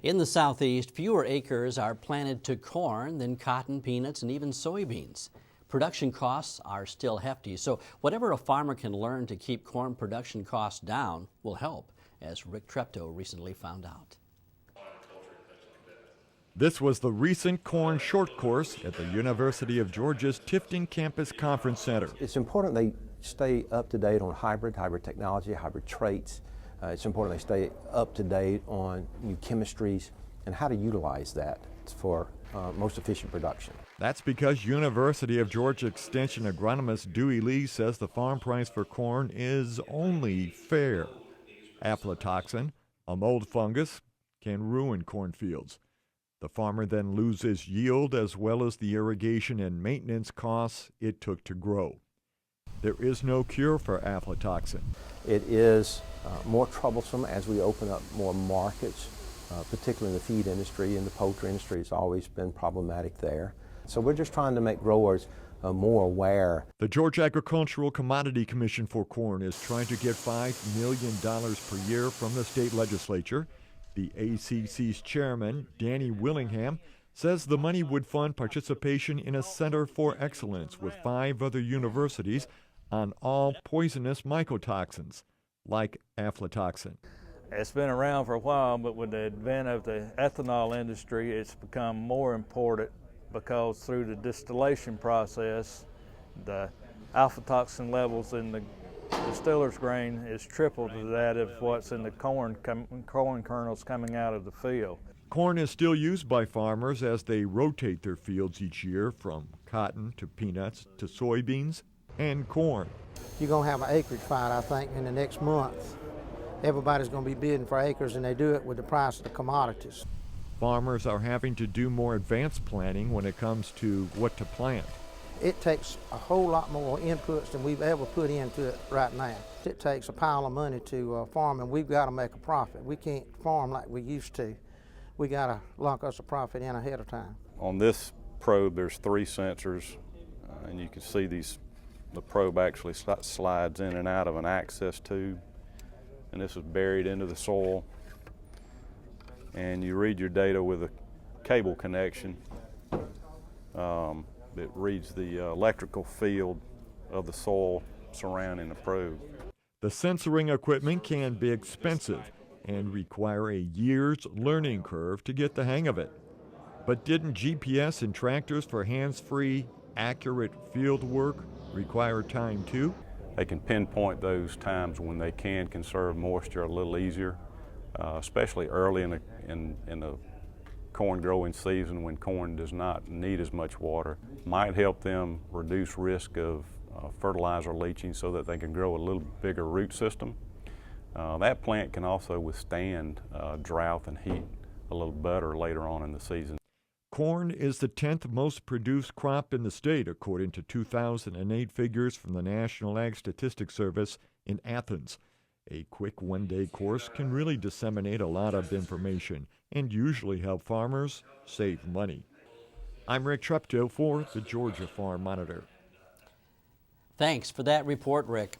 In the southeast, fewer acres are planted to corn than cotton, peanuts, and even soybeans. Production costs are still hefty, so whatever a farmer can learn to keep corn production costs down will help, as Rick Treptow recently found out. This was the recent corn short course at the University of Georgia's Tifton Campus Conference Center. It's important they stay up to date on hybrid technology, hybrid traits. It's important they stay up to date on new chemistries and how to utilize that for most efficient production. That's because University of Georgia Extension agronomist Dewey Lee says the farm price for corn is only fair. Aflatoxin, a mold fungus, can ruin cornfields. The farmer then loses yield as well as the irrigation and maintenance costs it took to grow. There is no cure for aflatoxin. It is more troublesome as we open up more markets, particularly in the feed industry and the poultry industry. It's always been problematic there. So we're just trying to make growers more aware. The Georgia Agricultural Commodity Commission for Corn is trying to get $5 million per year from the state legislature. The ACC's chairman, Danny Willingham, says the money would fund participation in a Center for Excellence with 5 other universities on all poisonous mycotoxins, like aflatoxin. It's been around for a while, but with the advent of the ethanol industry, it's become more important because through the distillation process, the aflatoxin levels in the distiller's grain is triple to that of what's in the corn kernels coming out of the field. Corn is still used by farmers as they rotate their fields each year from cotton to peanuts to soybeans and corn. You're going to have an acreage fight, I think, in the next month. Everybody's going to be bidding for acres, and they do it with the price of the commodities. Farmers are having to do more advanced planning when it comes to what to plant. It takes a whole lot more inputs than we've ever put into it right now. It takes a pile of money to farm, and we've got to make a profit. We can't farm like we used to. We got to lock us a profit in ahead of time. On this probe, there's 3 sensors, and you can see the probe actually slides in and out of an access tube, and this is buried into the soil. And you read your data with a cable connection. It reads the electrical field of the soil surrounding the probe. The sensoring equipment can be expensive and require a year's learning curve to get the hang of it. But didn't GPS and tractors for hands-free, accurate field work require time too? They can pinpoint those times when they can conserve moisture a little easier, especially early in the corn growing season when corn does not need as much water. Might help them reduce risk of fertilizer leaching so that they can grow a little bigger root system. That plant can also withstand drought and heat a little better later on in the season. Corn is the 10th most produced crop in the state, according to 2008 figures from the National Ag Statistics Service in Athens. A quick one-day course can really disseminate a lot of information and usually help farmers save money. I'm Rick Treptow for the Georgia Farm Monitor. Thanks for that report, Rick.